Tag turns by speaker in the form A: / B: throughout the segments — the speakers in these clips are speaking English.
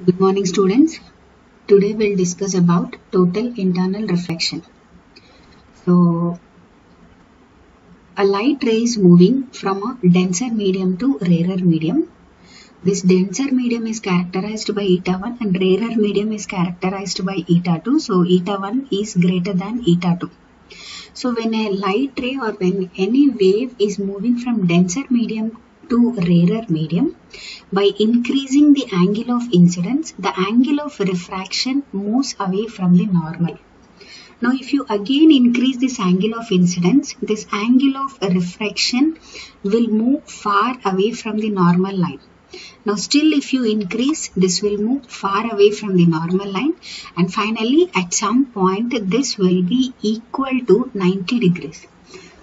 A: Good morning, students. Today we'll discuss about total internal reflection. So, a light ray is moving from a denser medium to rarer medium. This denser medium is characterized by eta 1 and rarer medium is characterized by eta 2. So, eta 1 is greater than eta 2. So, when a light ray or when any wave is moving from denser medium to rarer medium, by increasing the angle of incidence, the angle of refraction moves away from the normal. Now, if you again increase this angle of incidence, this angle of refraction will move far away from the normal line. Now, still if you increase, this will move far away from the normal line, and finally at some point this will be equal to 90 degrees.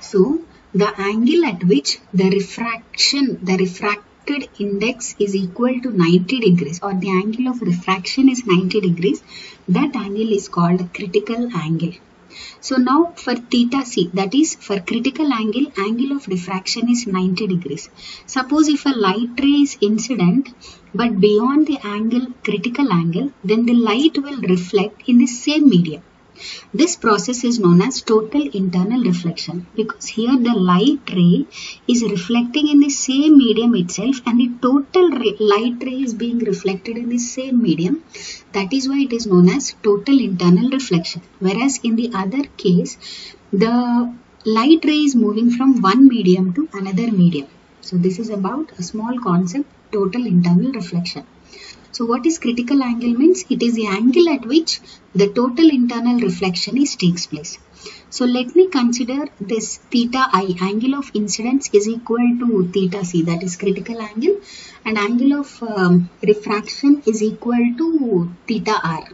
A: So, the angle at which the refracted index is equal to 90 degrees or the angle of refraction is 90 degrees, that angle is called critical angle. So now for theta c, that is for critical angle of refraction is 90 degrees. Suppose if a light ray is incident but beyond the angle critical angle, then the light will reflect in the same medium. This process is known as total internal reflection because here the light ray is reflecting in the same medium itself and the total light ray is being reflected in the same medium. That is why it is known as total internal reflection. Whereas in the other case, the light ray is moving from one medium to another medium. So this is about a small concept, total internal reflection. So what is critical angle means? It is the angle at which the total internal reflection takes place. So let me consider this theta I, angle of incidence is equal to theta c, that is critical angle, and angle of refraction is equal to theta r.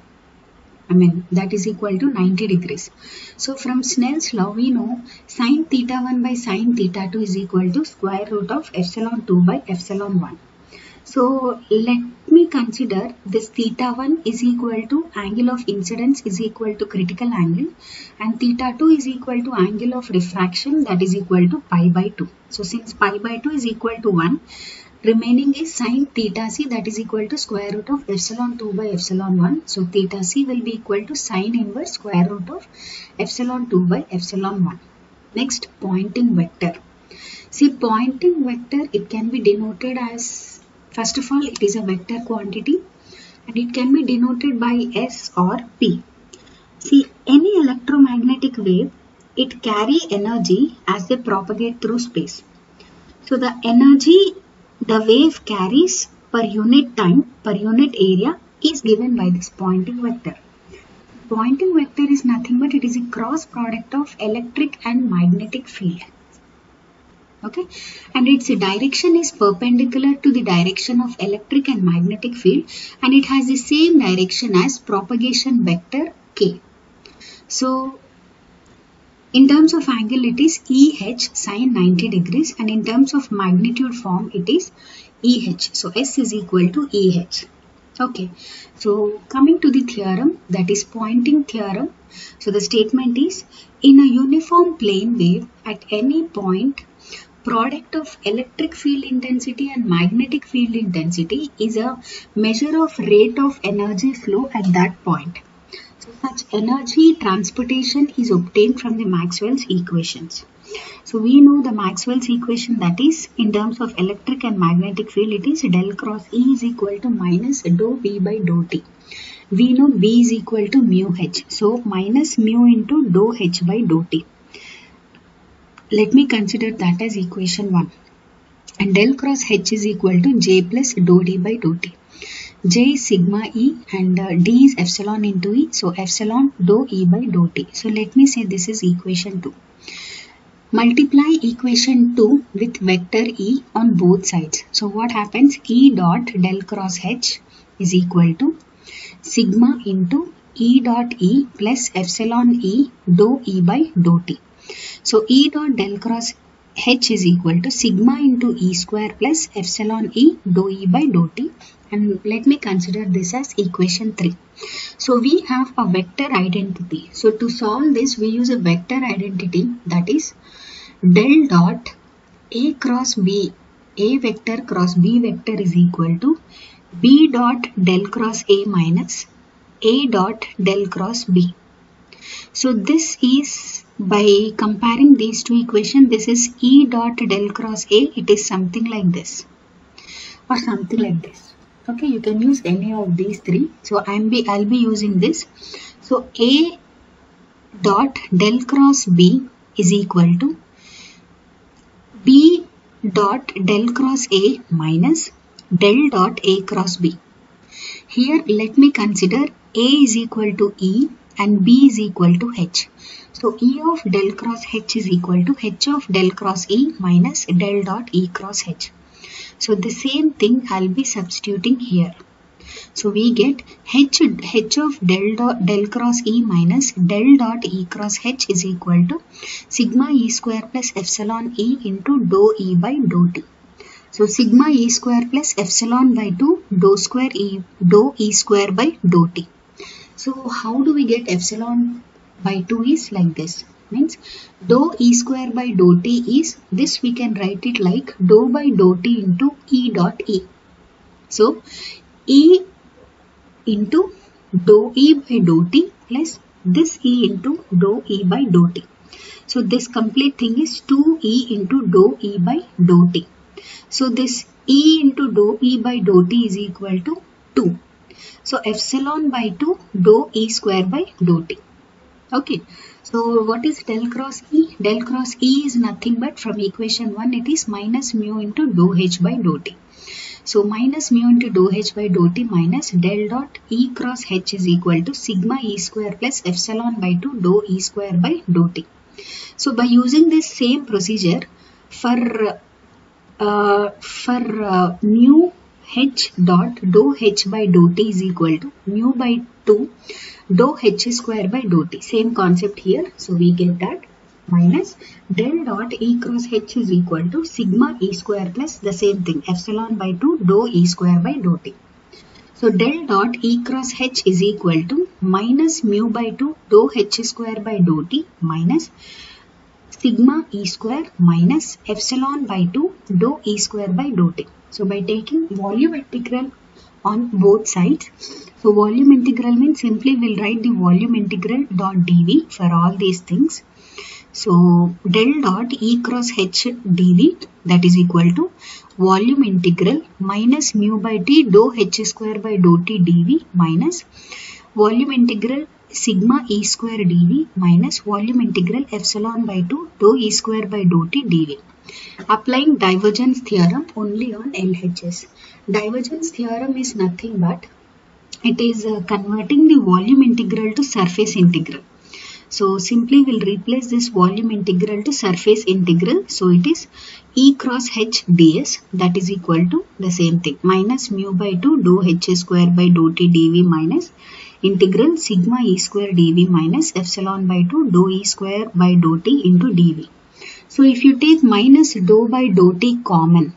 A: That is equal to 90 degrees. So from Snell's law we know sin theta 1 by sin theta 2 is equal to square root of epsilon 2 by epsilon 1. So let me consider this theta 1 is equal to angle of incidence is equal to critical angle and theta 2 is equal to angle of refraction, that is equal to pi by 2. So since pi by 2 is equal to 1, remaining is sin theta c, that is equal to square root of epsilon 2 by epsilon 1. So theta c will be equal to sin inverse square root of epsilon 2 by epsilon 1. Next, Poynting vector. See, Poynting vector, it can be denoted as, first of all, it is a vector quantity and it can be denoted by S or P. See, any electromagnetic wave, it carry energy as they propagate through space. So the energy the wave carries per unit time, per unit area is given by this Poynting vector. Poynting vector is nothing but it is a cross product of electric and magnetic field. Okay, and its direction is perpendicular to the direction of electric and magnetic field and it has the same direction as propagation vector k. So in terms of angle it is EH sin 90 degrees and in terms of magnitude form it is EH. So S is equal to EH. Okay, so coming to the theorem, that is Poynting theorem. So the statement is, in a uniform plane wave at any point, product of electric field intensity and magnetic field intensity is a measure of rate of energy flow at that point. So such energy transportation is obtained from the Maxwell's equations. So we know the Maxwell's equation, that is in terms of electric and magnetic field it is del cross E is equal to minus dou V by dou T. We know V is equal to mu H. So minus mu into dou H by dou T. Let me consider that as equation 1. And del cross H is equal to J plus dou D by dou T. J is sigma E and D is epsilon into E. So epsilon dou E by dou T. So let me say this is equation 2. Multiply equation 2 with vector E on both sides. So what happens? E dot del cross H is equal to sigma into E dot E plus epsilon E dou E by dou T. So E dot del cross H is equal to sigma into E square plus epsilon E dou E by dou T. And let me consider this as equation 3. So we have a vector identity. So to solve this, we use a vector identity, that is del dot A cross B, A vector cross B vector is equal to B dot del cross A minus A dot del cross B. So this is, by comparing these two equations, this is E dot del cross A. It is something like this or something like this. Okay, you can use any of these three. So I'll be using this. So A dot del cross B is equal to B dot del cross A minus del dot A cross B. Here let me consider A is equal to E and B is equal to H. So E of del cross H is equal to H of del cross E minus del dot E cross H. So the same thing I'll be substituting here. So we get H of del cross E minus del dot E cross H is equal to sigma E square plus epsilon E into dou E by dou T. So sigma E square plus epsilon by 2 dou E square by dou T. So how do we get epsilon by 2 is like this. Means dou E square by dou T is this, we can write it like dou by dou T into E dot E. So E into dou E by dou T plus this E into dou E by dou T. So this complete thing is 2E into dou E by dou T. So this E into dou E by dou T is equal to 2. So epsilon by 2 dou E square by dou T. Okay. So what is del cross E? Del cross E is nothing but from equation 1 it is minus mu into dou H by dou T. So minus mu into dou H by dou T minus del dot E cross H is equal to sigma E square plus epsilon by 2 dou E square by dou T. So by using this same procedure for mu H dot dou H by dou T is equal to mu by 2 dou H square by dou T. Same concept here. So we get that minus del dot E cross H is equal to sigma E square plus the same thing epsilon by 2 dou E square by dou T. So del dot E cross H is equal to minus mu by 2 dou H square by dou T minus sigma E square minus epsilon by 2 dou E square by dou T. So by taking volume integral on both sides, so volume integral means simply we'll write the volume integral dot dv for all these things. So del dot E cross H dv, that is equal to volume integral minus mu by T dou H square by dou T dv minus volume integral sigma E square dv minus volume integral epsilon by 2 dou E square by dou T dv. Applying divergence theorem only on LHS. Divergence theorem is nothing but it is converting the volume integral to surface integral. So simply we'll replace this volume integral to surface integral. So it is E cross H ds, that is equal to the same thing minus mu by 2 dou H square by dou T dv minus integral sigma E square dv minus epsilon by 2 dou E square by dou T into dv. So if you take minus dou by dou T common,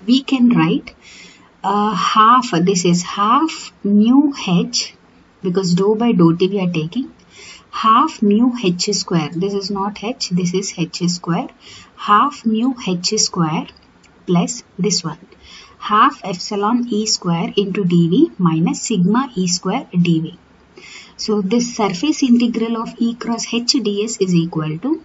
A: we can write half, this is half mu H, because dou by dou T we are taking, half mu H square, this is not H, this is H square, half mu H square plus this one, half epsilon E square into dv minus sigma E square dv. So this surface integral of E cross H ds is equal to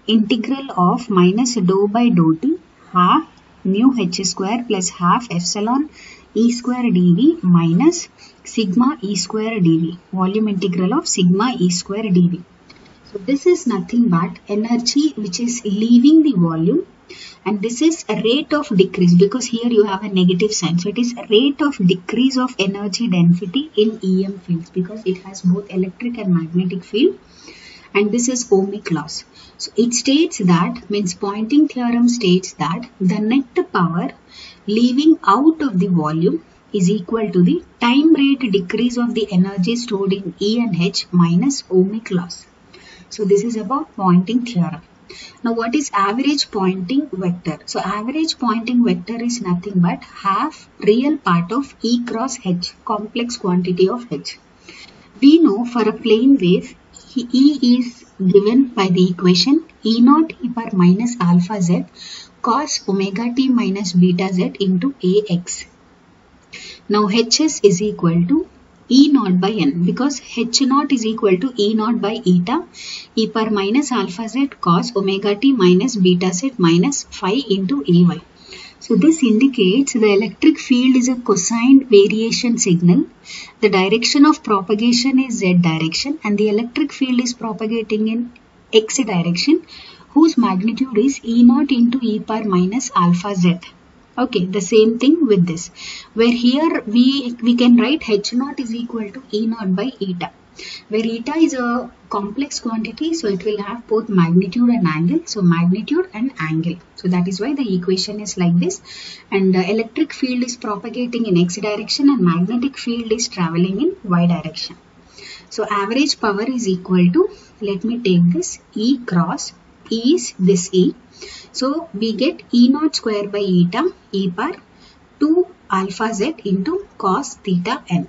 A: integral of minus dou by dou T half mu H square plus half epsilon E square dv minus sigma E square dv, volume integral of sigma E square dv. So this is nothing but energy which is leaving the volume, and this is a rate of decrease because here you have a negative sign. So it is a rate of decrease of energy density in EM fields because it has both electric and magnetic field, and this is ohmic loss. So it states that, means Poynting theorem states that the net power leaving out of the volume is equal to the time rate decrease of the energy stored in E and H minus ohmic loss. So this is about Poynting theorem. Now what is average Poynting vector? So average Poynting vector is nothing but half real part of E cross H, complex quantity of H. We know for a plane wave, E is given by the equation E naught e power minus alpha z cos omega t minus beta z into AX. Now Hs is equal to E naught by n, because H naught is equal to E naught by eta e power minus alpha z cos omega t minus beta z minus phi into Ay. So this indicates the electric field is a cosine variation signal. The direction of propagation is z direction and the electric field is propagating in x direction, whose magnitude is E naught into e power minus alpha z. Okay, the same thing with this, where here we can write H naught is equal to E naught by eta, where eta is a complex quantity, so it will have both magnitude and angle. So magnitude and angle. So that is why the equation is like this. And the electric field is propagating in x direction and magnetic field is traveling in y direction. So average power is equal to, let me take this, E cross, E is this E. So we get E naught square by eta e power 2 alpha z into cos theta n.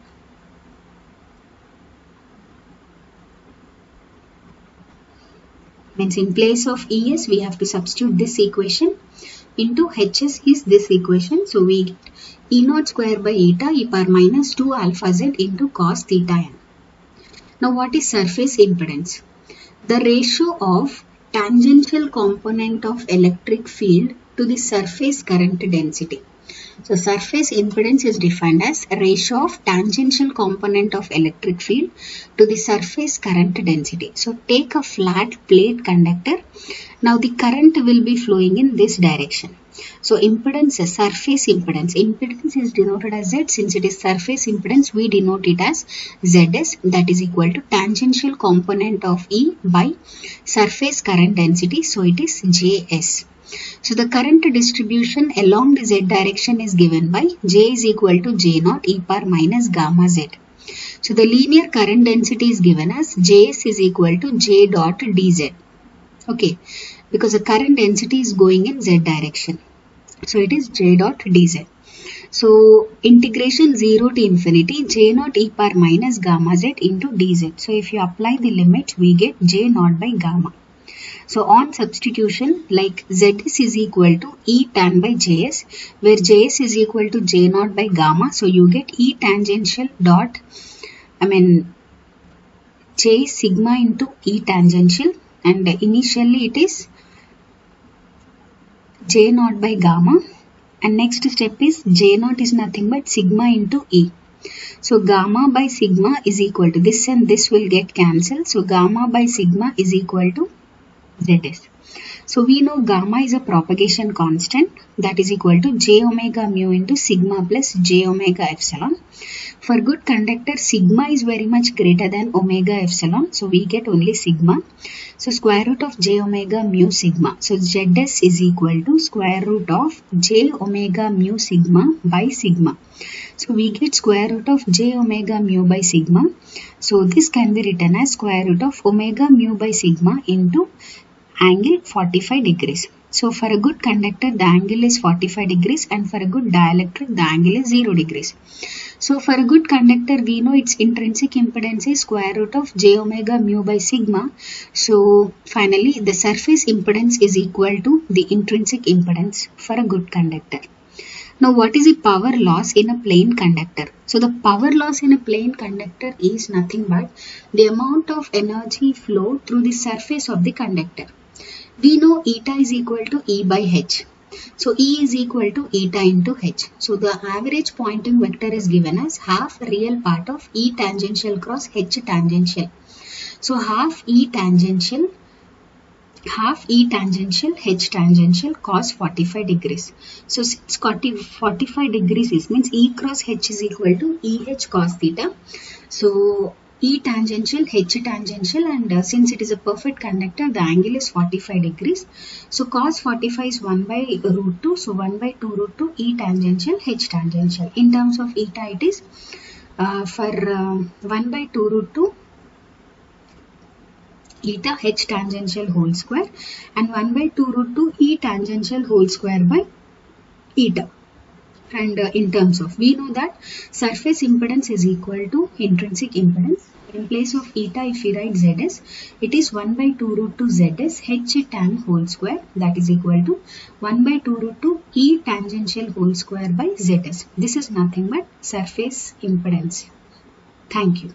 A: Means in place of Es we have to substitute this equation into Hs is this equation. So we get E naught square by eta e power minus 2 alpha z into cos theta n. Now what is surface impedance? The ratio of tangential component of electric field to the surface current density. So surface impedance is defined as a ratio of tangential component of electric field to the surface current density. So take a flat plate conductor. Now the current will be flowing in this direction. So impedance is surface impedance. Impedance is denoted as Z. Since it is surface impedance, we denote it as Zs, that is equal to tangential component of E by surface current density. So it is Js. So the current distribution along the Z direction is given by J is equal to J naught e power minus gamma Z. So the linear current density is given as Js is equal to J dot dz. Okay, because the current density is going in Z direction. So it is J dot dz. So integration 0 to infinity J naught e power minus gamma Z into dz. So if you apply the limit, we get J naught by gamma. So on substitution, like Zs is equal to E tan by Js, where Js is equal to J naught by gamma. So you get E tangential dot, J sigma into E tangential, and initially it is J naught by gamma, and next step is J naught is nothing but sigma into E. So gamma by sigma is equal to this, and this will get cancelled. So gamma by sigma is equal to Zs. So we know gamma is a propagation constant, that is equal to J omega mu into sigma plus J omega epsilon. For good conductor, sigma is very much greater than omega epsilon, so we get only sigma. So square root of J omega mu sigma. So Zs is equal to square root of J omega mu sigma by sigma. So we get square root of J omega mu by sigma. So this can be written as square root of omega mu by sigma into angle 45 degrees. So for a good conductor, the angle is 45 degrees, and for a good dielectric, the angle is 0 degrees. So for a good conductor, we know its intrinsic impedance is square root of J omega mu by sigma. So finally, the surface impedance is equal to the intrinsic impedance for a good conductor. Now what is the power loss in a plane conductor? So the power loss in a plane conductor is nothing but the amount of energy flow through the surface of the conductor. We know eta is equal to E by H. So E is equal to eta into H. So the average Poynting vector is given as half real part of E tangential cross H tangential. So half E tangential H tangential cos 45 degrees. So since 45 degrees is means E cross H is equal to EH cos theta. So E tangential, H tangential, and since it is a perfect conductor, the angle is 45 degrees. So cos 45 is 1 by root 2. So 1 by 2 root 2 E tangential, H tangential. In terms of eta, it is 1 by 2 root 2 eta H tangential whole square, and 1 by 2 root 2 E tangential whole square by eta. And in terms of, we know that surface impedance is equal to intrinsic impedance. In place of eta, if we write Zs, it is 1 by 2 root 2 Zs h tan whole square, that is equal to 1 by 2 root 2 E tangential whole square by Zs. This is nothing but surface impedance. Thank you.